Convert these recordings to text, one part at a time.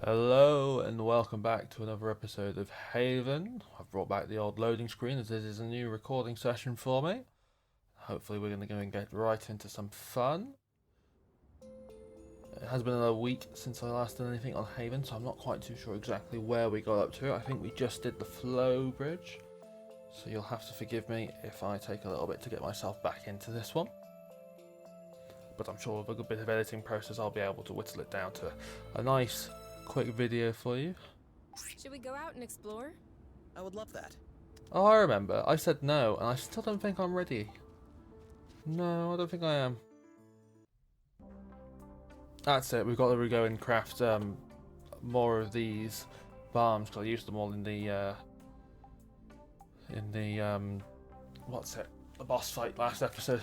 Hello and welcome back to another episode of Haven. I've brought back the old loading screen as this is a new recording session for me. Hopefully we're going to go and get right into some fun. It has been another week since I last did anything on Haven, so I'm not quite too sure exactly where we got up to. I think we just did the flow bridge, so you'll have to forgive me if I take a little bit to get myself back into this one. But I'm sure with a good bit of editing process I'll be able to whittle it down to a nice quick video for you. Should we go out and explore? I would love that. Oh, I remember. I said no, and I still don't think I'm ready. No, I don't think I am. That's it. We've got to go and craft more of these bombs because I used them all in the what's it? The boss fight last episode.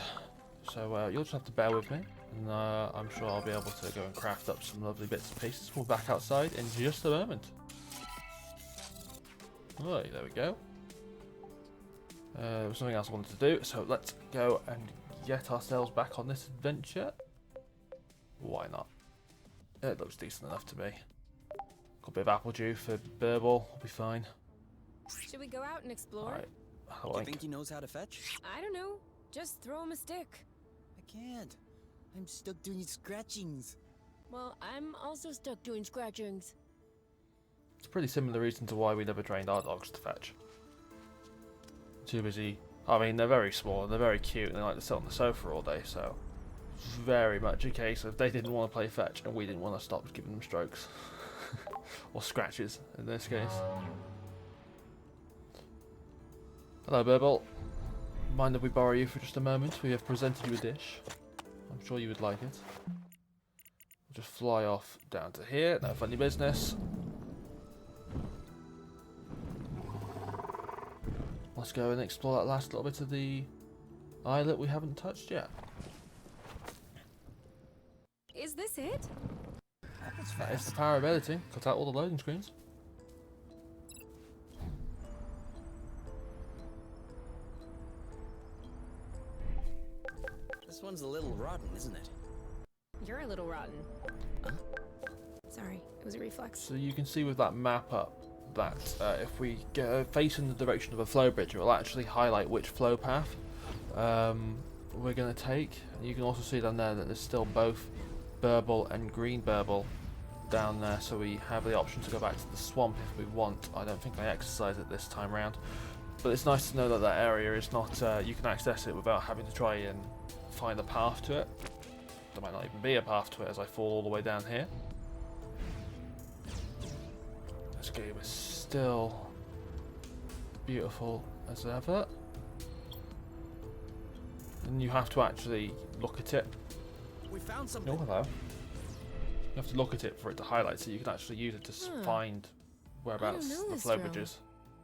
So you'll just have to bear with me, and I'm sure I'll be able to go and craft up some lovely bits and pieces. We'll be back outside in just a moment. Right, there we go. There was something else I wanted to do, so let's go and get ourselves back on this adventure. Why not? It looks decent enough to me. Got a bit of apple juice for Burble, will be fine. Should we go out and explore? Right. Do you think he knows how to fetch? I don't know. Just throw him a stick. I can't. I'm stuck doing scratchings. Well, I'm also stuck doing scratchings. It's a pretty similar reason to why we never trained our dogs to fetch. Too busy. I mean, they're very small and they're very cute and they like to sit on the sofa all day, so very much a case of they didn't want to play fetch and we didn't want to stop giving them strokes. Or scratches in this case. Hello, Burble. Mind if we borrow you for just a moment? We have presented you a dish. I'm sure you would like it. We'll just fly off down to here. No funny business. Let's go and explore that last little bit of the islet we haven't touched yet. Is this it? That is the power of editing. Cut out all the loading screens. This one's a little rotten, isn't it? You're a little rotten. Sorry, it was a reflex. So you can see with that map up that if we go face in the direction of a flow bridge, it will actually highlight which flow path we're going to take. You can also see down there that there's still both Burble and Green Burble down there, so we have the option to go back to the swamp if we want. I don't think I exercise it this time round, but it's nice to know that that area is not, you can access it without having to try and find a path to it. There might not even be a path to it as I fall all the way down here. This game is still beautiful as ever. And you have to actually look at it. We found something. Oh, hello. You have to look at it for it to highlight, so you can actually use it to find whereabouts the flow bridge is.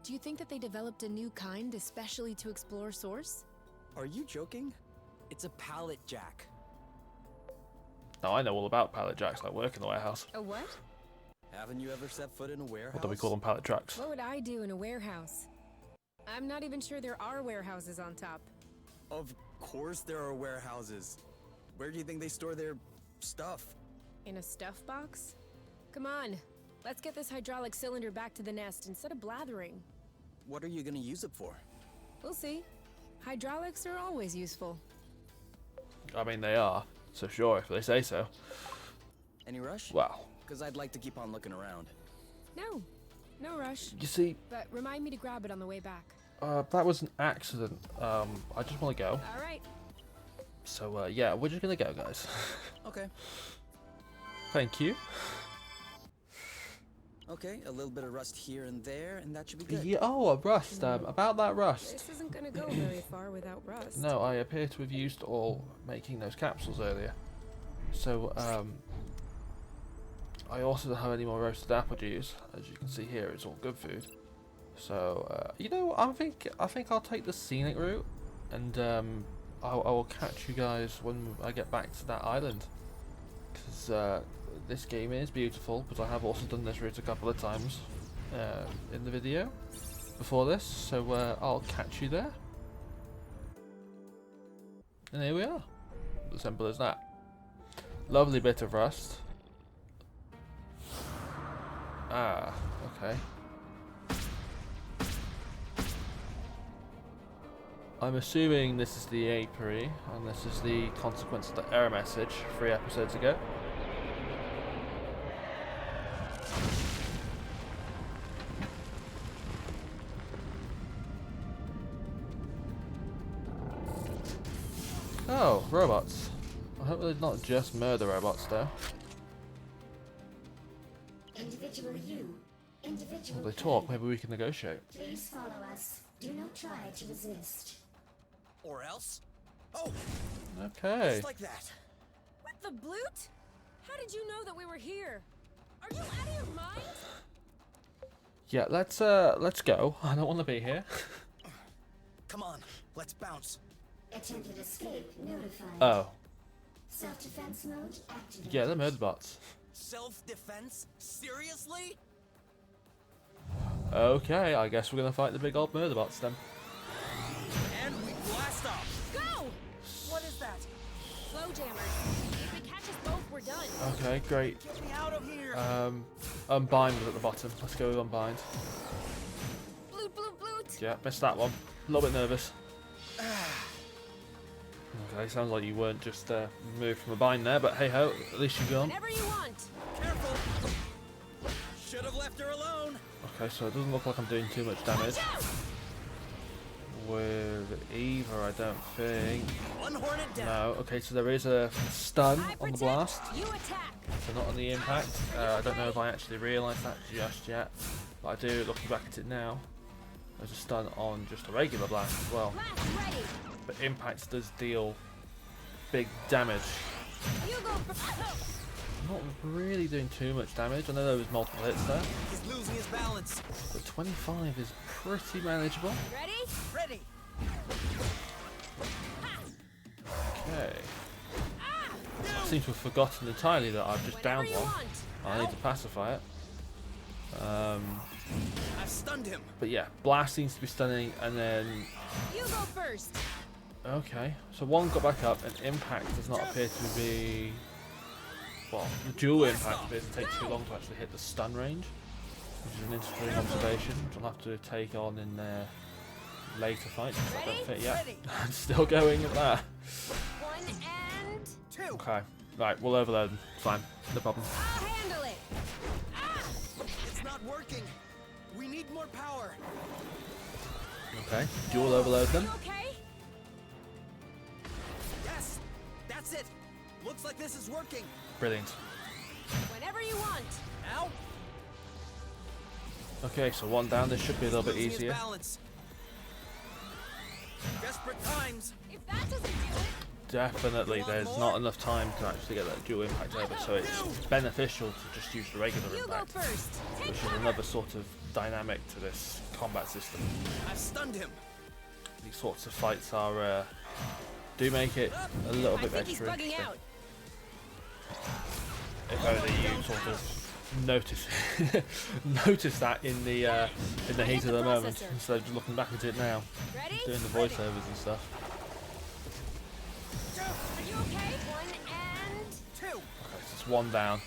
Do you think that they developed a new kind especially to explore Source? Are you joking? It's a pallet jack. Now I know all about pallet jacks. I work in the warehouse. A what? Haven't you ever set foot in a warehouse? What do we call them? Pallet trucks. What would I do in a warehouse? I'm not even sure there are warehouses on top. Of course there are warehouses. Where do you think they store their stuff? In a stuff box? Come on, let's get this hydraulic cylinder back to the nest instead of blathering. What are you gonna use it for? We'll see. Hydraulics are always useful. I mean, they are. So sure, if they say so. Any rush? Well, Because I'd like to keep on looking around. No rush. you see, But remind me to grab it on the way back. that was an accident. I just want to go. All right. So yeah, we're just gonna go, guys. Okay. Thank you. Okay, a little bit of rust here and there, and that should be good. Yeah, oh, a rust. About that rust. This isn't gonna go very far without rust. No, I appear to have used all making those capsules earlier. So I also don't have any more roasted apple juice. As you can see here, it's all good food. So you know, I think I'll take the scenic route, and I will catch you guys when I get back to that island. Because this game is beautiful, but I have also done this route a couple of times in the video before this. So I'll catch you there. And here we are. As simple as that. Lovely bit of rust. Ah, okay. I'm assuming this is the apiary, and this is the consequence of the error message 3 episodes ago. Oh, robots. I hope they're not just murder robots, though. Individual you. Individual If they talk, maybe we can negotiate. Please follow us. Do not try to resist. Or else? Oh, Okay. just like that. What the bloot? How did you know that we were here? Are you out of your mind? Yeah, let's go. I don't want to be here. Come on, let's bounce. Attempted escape notified. Oh, Self-defense mode activated. yeah, they're murder bots. Self-defense? Seriously? Okay, I guess we're gonna fight the big old murder bots then. And we blast off. Go! What is that? Flow jammers. If they catch us both, we're done. Okay, great. Get me out of here. Unbind was at the bottom. Let's go with unbind. Bloot, bloot, bloot. Yeah, missed that one. A little bit nervous. Okay, sounds like you weren't just moved from a bind there, but hey ho, at least you're gone. Whenever you want. Careful. Should have left her alone. Okay, so it doesn't look like I'm doing too much damage. Watch out! With either, I don't think. One hornet down. No, okay, so there is a stun I on the protect, blast, you attack. so not on the impact. I don't know if I actually realised that just yet, but I do, looking back at it now. There's a stun on just a regular blast as well. Blast ready. But impact does deal big damage. You go for. Not really doing too much damage. I know there was multiple hits there, He's losing his balance. but 25 is pretty manageable. Ready? Ready. Okay. I seem to have forgotten entirely that I've just Whenever downed you one. want. I need to pacify it. I've stunned him. But yeah, blast seems to be stunning, and then You go first. okay, so one got back up, and impact does not appear to be. Well, the dual impact appears to take too long to actually hit the stun range, which is an interesting observation, which I'll have to take on in later fights. I don't fit yet. Ready. I'm still going at that. 1 and Two. Okay, right, we'll overload them. Fine, no problem. I'll handle it. Ah! It's not working. We need more power. Okay, dual overload them. You okay? Yes, that's it. Looks like this is working. Brilliant. Whenever you want. Now. Okay, so one down. This should be a little bit Losing his easier. balance. Desperate times. If that doesn't do it. Definitely, there's not enough time to actually get that dual impact over, so it's beneficial to just use the regular You go impact, first. Take which is cover. another sort of dynamic to this combat system. I've stunned him. These sorts of fights are do make it a little I bit think he's extra bugging interesting. out. If only you sort of notice notice that in the heat of the moment, processor. instead of just looking back at it now, Ready? doing the voiceovers and stuff. Are you okay? 1 and Two. Okay, so it's one down.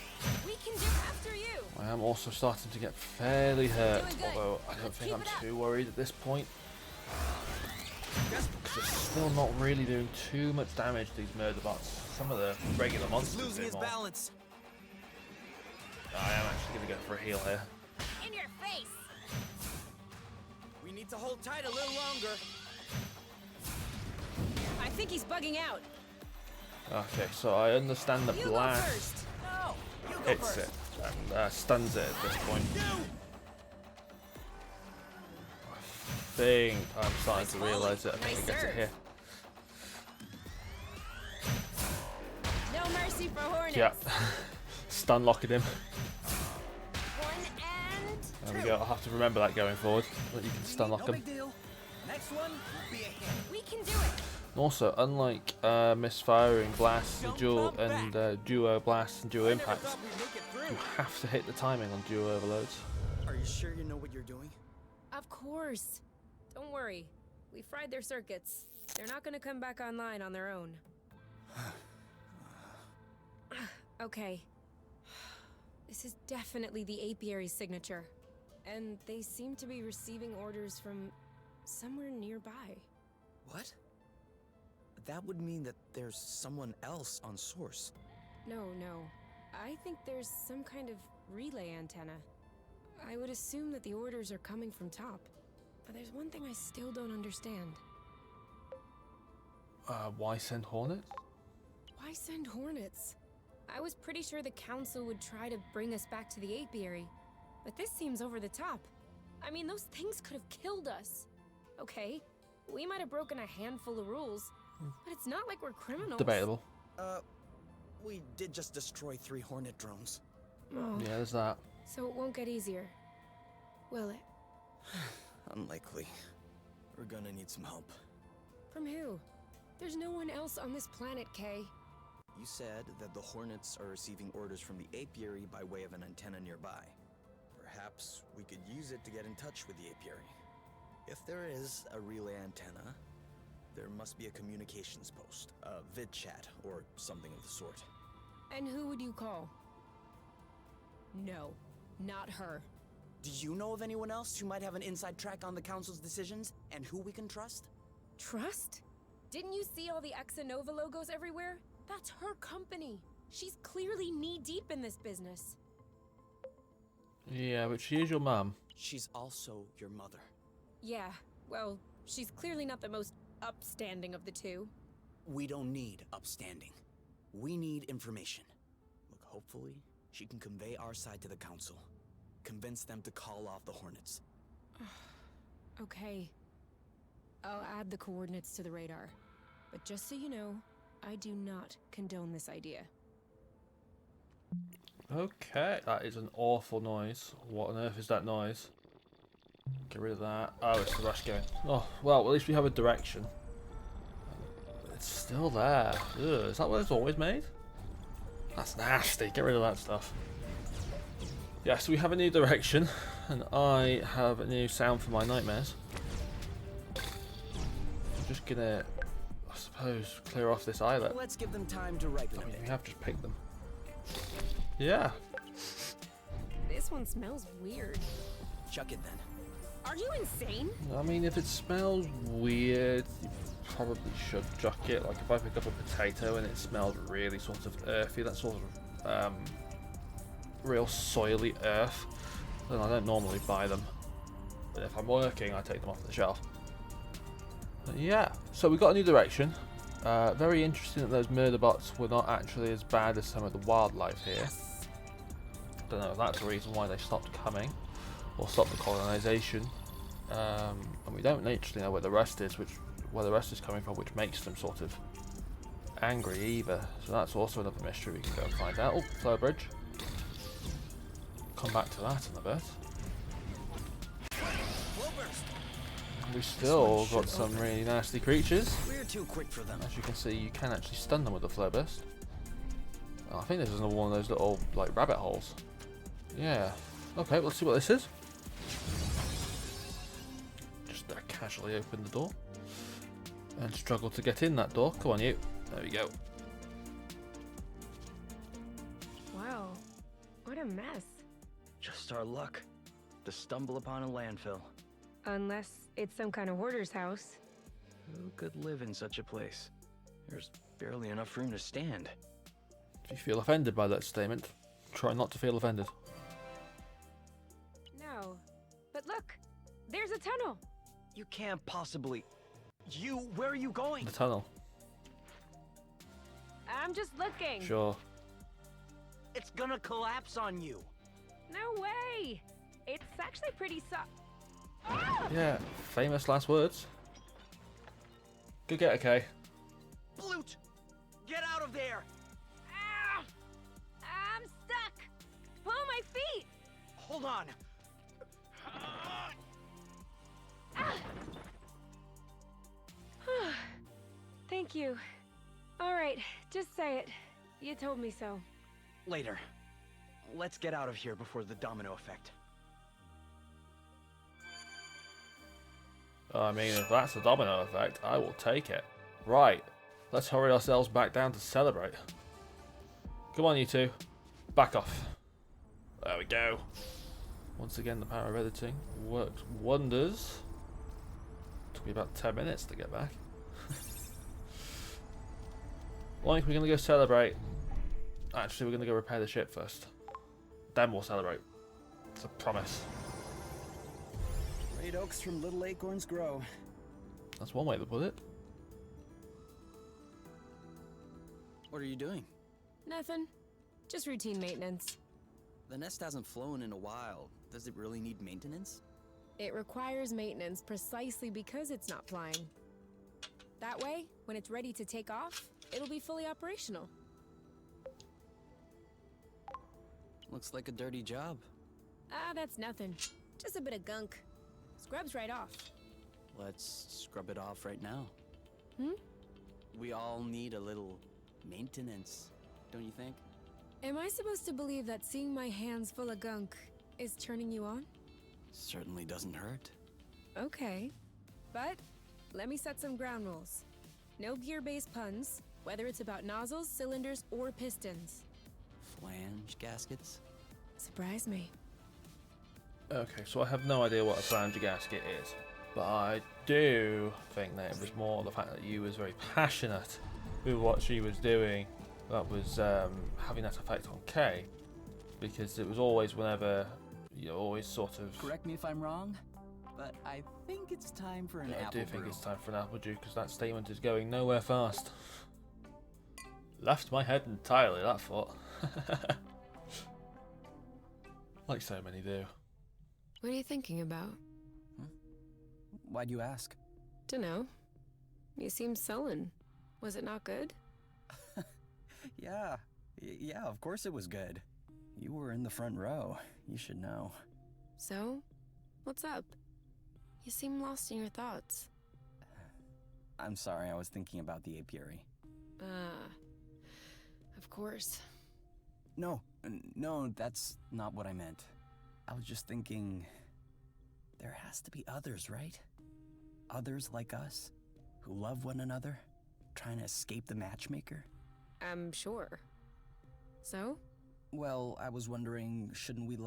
we can do after you. I am also starting to get fairly hurt, Doing good. although I don't Let's think keep I'm it up. too worried at this point. Desperate Because it's times. still not really doing too much damage, these murder bots. Some of the regular He's monsters losing do his more. balance. I am actually going to go for a heal here. In your face. We need to hold tight a little longer. I think he's bugging out. Okay, so I understand the You go blast first. No. You go hits first. it and stuns it at this point. You. I think I'm starting to realise it. I think Nice I get it serve. here. No mercy for Hornets. Yeah. Stun locking him. 1 and There we go. I'll have to remember that going forward. That you can stun lock No him. big deal. Next one will be a hit. we can do it. And also, unlike misfiring blasts and dual duo blasts and duo I never impacts, thought we'd make it you through. have to hit the timing on duo overloads. Are you sure you know what you're doing? Of course. Don't worry. We fried their circuits. They're not gonna come back online on their own. Okay. This is definitely the apiary's signature. And they seem to be receiving orders from somewhere nearby. What? That would mean that there's someone else on source. No. I think there's some kind of relay antenna. I would assume that the orders are coming from top. But there's one thing I still don't understand. Why send Hornets? Why send Hornets? I was pretty sure the council would try to bring us back to the apiary. But this seems over the top. I mean, those things could have killed us. Okay, we might have broken a handful of rules, but it's not like we're criminals. Debatable. We did just destroy 3 Hornet drones. Oh, Yeah, there's that. so it won't get easier, will it? Unlikely. We're gonna need some help. From who? There's no one else on this planet, Kay. You said that the Hornets are receiving orders from the apiary by way of an antenna nearby. Perhaps we could use it to get in touch with the apiary. If there is a relay antenna, there must be a communications post, a vid chat, or something of the sort. And who would you call? No, not her. Do you know of anyone else who might have an inside track on the council's decisions and who we can trust? Trust? Didn't you see all the Exanova logos everywhere? That's her company. She's clearly knee-deep in this business. Yeah, but she is your mum. She's also your mother. Yeah, well, she's clearly not the most upstanding of the two. We don't need upstanding. We need information. Look, hopefully, she can convey our side to the council. Convince them to call off the Hornets. Okay. I'll add the coordinates to the radar. But just so you know, I do not condone this idea. Okay, that is an awful noise. What on earth is that noise? Get rid of that. Oh, it's the rush going. Oh, well, at least we have a direction. It's still there. Ugh, is that what it's always made? That's nasty. Get rid of that stuff. Yes, we have a new direction, and I have a new sound for my nightmares. I'm just gonna, I suppose, clear off this islet. Let's give them time to ripen I a mean, bit. we have just picked them. Yeah. This one smells weird. Chuck it then. Are you insane? I mean, if it smells weird, you probably should chuck it. Like, if I pick up a potato and it smells really sort of earthy, that sort of real soily earth, then I don't normally buy them. But if I'm working, I take them off the shelf. But yeah, so we got a new direction. Very interesting that those murder bots were not actually as bad as some of the wildlife here. Don't know if that's the reason why they stopped coming or stopped the colonization. And we don't literally know where the rest is, coming from, which makes them sort of angry either. So that's also another mystery we can go and find out. Oh, flow bridge. Come back to that in a bit. We still got some really nasty creatures. We're too quick for them. As you can see, you can actually stun them with the flow burst. Oh, I think this is another one of those little like rabbit holes. Yeah. Okay, let's see what this is. Just casually open the door and struggle to get in that door. Come on, you. There we go. Wow, what a mess. Just our luck to stumble upon a landfill. Unless it's some kind of hoarder's house. Who could live in such a place? There's barely enough room to stand. If you feel offended by that statement, try not to feel offended. No, but look, there's a tunnel. You can't possibly... where are you going? The tunnel. I'm just looking. Sure. It's gonna collapse on you. No way. It's actually pretty Ah! Yeah, famous last words. Good get, okay. Blute! Get out of there! Ah! I'm stuck. Pull my feet. Hold on. Ah! Thank you. All right, just say it. You told me so. Later. Let's get out of here before the domino effect. I mean, if that's the domino effect, I will take it. Right, let's hurry ourselves back down to celebrate. Come on, you two. Back off. There we go. Once again, the power of editing works wonders. Took me about 10 minutes to get back. Like, we're gonna go celebrate. Actually, we're gonna go repair the ship first. Then we'll celebrate. It's a promise. Great oaks from little acorns grow. That's one way to put it. What are you doing? Nothing. Just routine maintenance. The nest hasn't flown in a while. Does it really need maintenance? It requires maintenance precisely because it's not flying. That way, when it's ready to take off, it'll be fully operational. Looks like a dirty job. Ah, that's nothing. Just a bit of gunk. Scrubs right off. Let's scrub it off right now. Hmm? We all need a little maintenance, don't you think? Am I supposed to believe that seeing my hands full of gunk is turning you on? Certainly doesn't hurt. Okay. But let me set some ground rules. No gear-based puns, whether it's about nozzles, cylinders, or pistons. Flange gaskets? Surprise me. Okay, so I have no idea what a flange gasket is, but I do think that it was more the fact that you was very passionate with what she was doing that was having that effect on Kay, because it was always whenever you always sort of. Correct me if I'm wrong, but I think it's time for an Yeah, I apple do think brew. it's time for an apple juice because that statement is going nowhere fast. Left my head entirely, that thought. Like so many do. What are you thinking about? Why'd you ask? Dunno. You seem sullen. Was it not good? Yeah, yeah, of course it was good. You were in the front row. You should know. So? What's up? You seem lost in your thoughts. I'm sorry, I was thinking about the apiary. Of course. No, that's not what I meant. I was just thinking, there has to be others, right? Others like us, who love one another, trying to escape the matchmaker. I'm sure. So? Well, I was wondering, shouldn't we,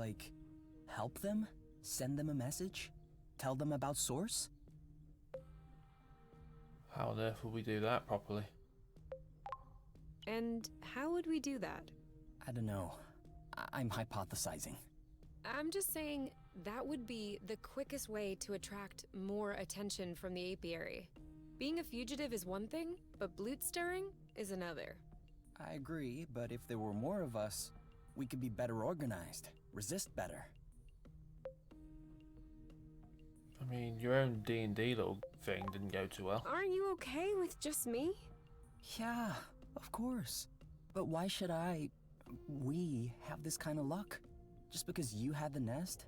help them? Send them a message? Tell them about Source? How on earth will we do that properly? And how would we do that? I don't know. I'm hypothesizing. I'm just saying that would be the quickest way to attract more attention from the apiary. Being a fugitive is one thing, but blood stirring is another. I agree, but if there were more of us, we could be better organized, resist better. I mean, your own D&D little thing didn't go too well. Aren't you okay with just me? Yeah, of course. But why should we have this kind of luck? Just because you had the nest?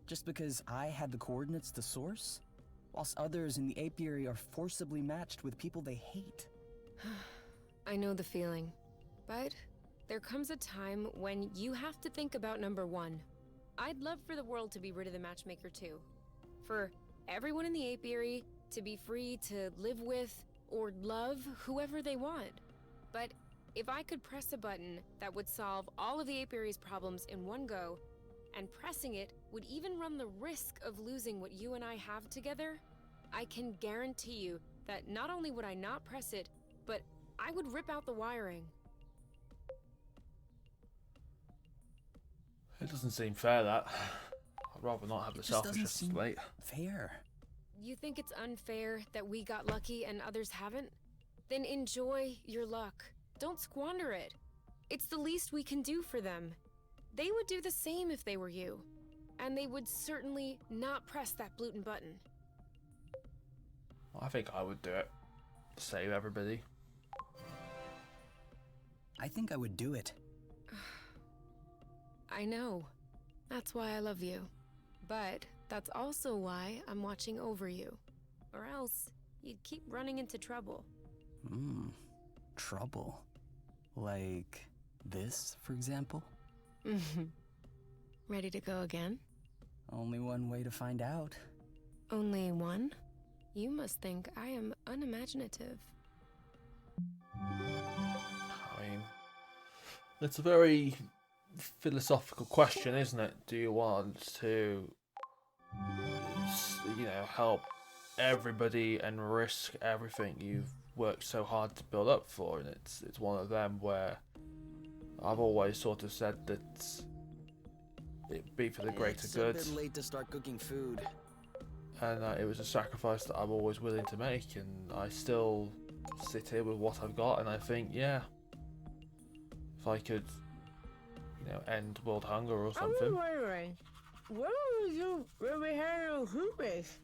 Just because I had the coordinates to Source? Whilst others in the apiary are forcibly matched with people they hate. I know the feeling. But there comes a time when you have to think about number one. I'd love for the world to be rid of the matchmaker too. For everyone in the apiary to be free to live with or love whoever they want. But if I could press a button that would solve all of the apiary's problems in one go, and pressing it would even run the risk of losing what you and I have together, I can guarantee you that not only would I not press it, but I would rip out the wiring. It doesn't seem fair, that. I'd rather not have the It just doesn't selfishness seem late. fair. You think it's unfair that we got lucky and others haven't? Then enjoy your luck. Don't squander it. It's the least we can do for them. They would do the same if they were you. And they would certainly not press that gluten button. I think I would do it. Save everybody. I think I would do it. I know. That's why I love you. But that's also why I'm watching over you. Or else, you'd keep running into trouble. Trouble. Like this, for example? Ready to go again? Only one way to find out. Only one? You must think I am unimaginative. I mean, it's a very philosophical question, isn't it? Do you want to, help everybody and risk everything you've worked so hard to build up for? And it's one of them where I've always sort of said that it'd be for the greater good. It's a bit late to start cooking food. And it was a sacrifice that I'm always willing to make, and I still sit here with what I've got, and I think, yeah, if I could, end world hunger or something. I'm wondering, what would you really handle food base?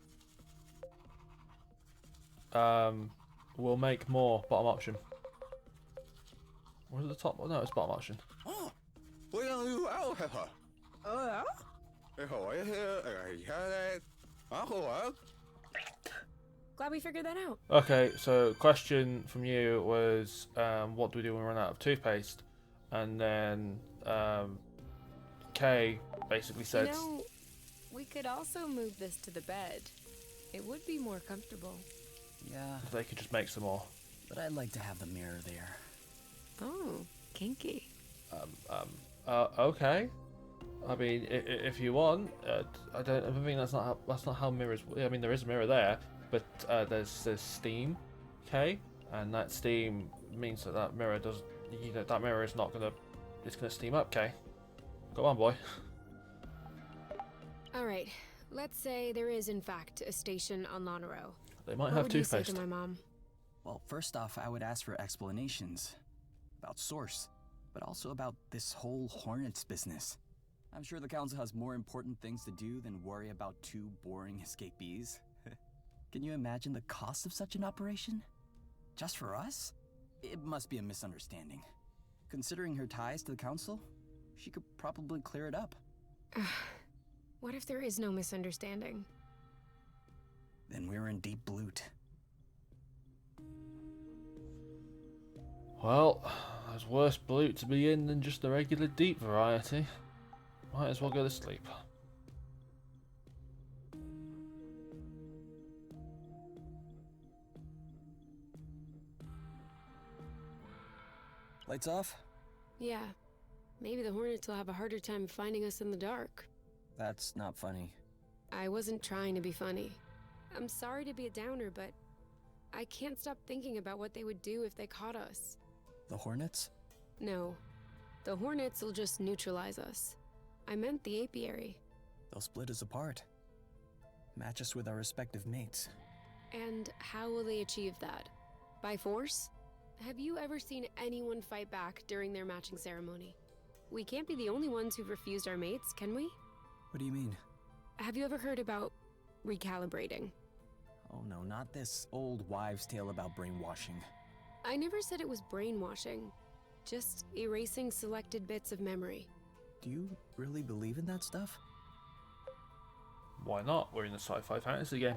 We'll make more. Bottom option. Was it the top one? No, it's bottom option. Oh yeah? Glad we figured that out. Okay, so question from you was, what do we do when we run out of toothpaste? And then Kay basically said, We could also move this to the bed. It would be more comfortable. Yeah, they could just make some more. but I'd like to have the mirror there. Oh, kinky. Okay. I mean, if you want, I think that's not how mirrors. I mean, there is a mirror there, but there's steam, okay, and that steam means that mirror does. That mirror is not gonna. It's gonna steam up, okay. Go on, boy. All right. Let's say there is, in fact, a station on Lonero. They might What have would you say toothpaste. to my mom? Well, first off, I would ask for explanations about source, but also about this whole Hornets business. I'm sure the council has more important things to do than worry about two boring escapees. Can you imagine the cost of such an operation? Just for us? It must be a misunderstanding. Considering her ties to the council, she could probably clear it up. What if there is no misunderstanding? Then we're in deep loot. Well, there's worse loot to be in than just the regular deep variety. Might as well go to sleep. Lights off? Yeah. Maybe the Hornets will have a harder time finding us in the dark. That's not funny. I wasn't trying to be funny. I'm sorry to be a downer, but I can't stop thinking about what they would do if they caught us. The Hornets? No. The Hornets will just neutralize us. I meant the apiary. They'll split us apart. Match us with our respective mates. And how will they achieve that? By force? Have you ever seen anyone fight back during their matching ceremony? We can't be the only ones who've refused our mates, can we? What do you mean? Have you ever heard about recalibrating? Oh no, not this old wives' tale about brainwashing. I never said it was brainwashing. Just erasing selected bits of memory. Do you really believe in that stuff? Why not? We're in a sci-fi fantasy game.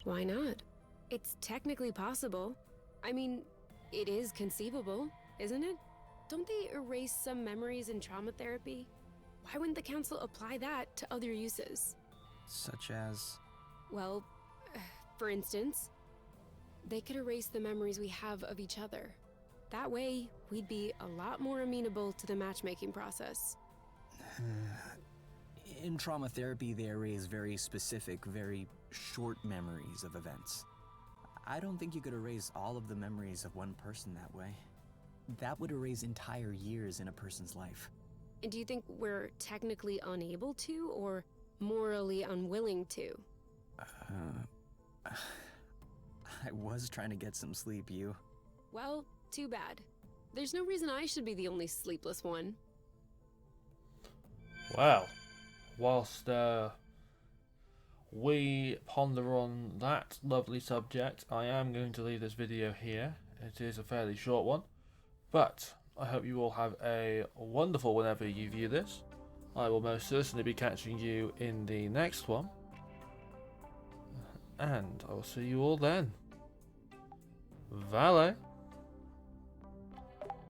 Why not? It's technically possible. I mean, it is conceivable, isn't it? Don't they erase some memories in trauma therapy? Why wouldn't the council apply that to other uses? Such as... Well, for instance, they could erase the memories we have of each other. That way, we'd be a lot more amenable to the matchmaking process. In trauma therapy, they erase very specific, very short memories of events. I don't think you could erase all of the memories of one person that way. That would erase entire years in a person's life. And do you think we're technically unable to, or morally unwilling to? I was trying to get some sleep, you. Well, too bad. There's no reason I should be the only sleepless one. Well, whilst we ponder on that lovely subject, I am going to leave this video here. It is a fairly short one, but I hope you all have a wonderful whenever you view this. I will most certainly be catching you in the next one, and I will see you all then. Valet.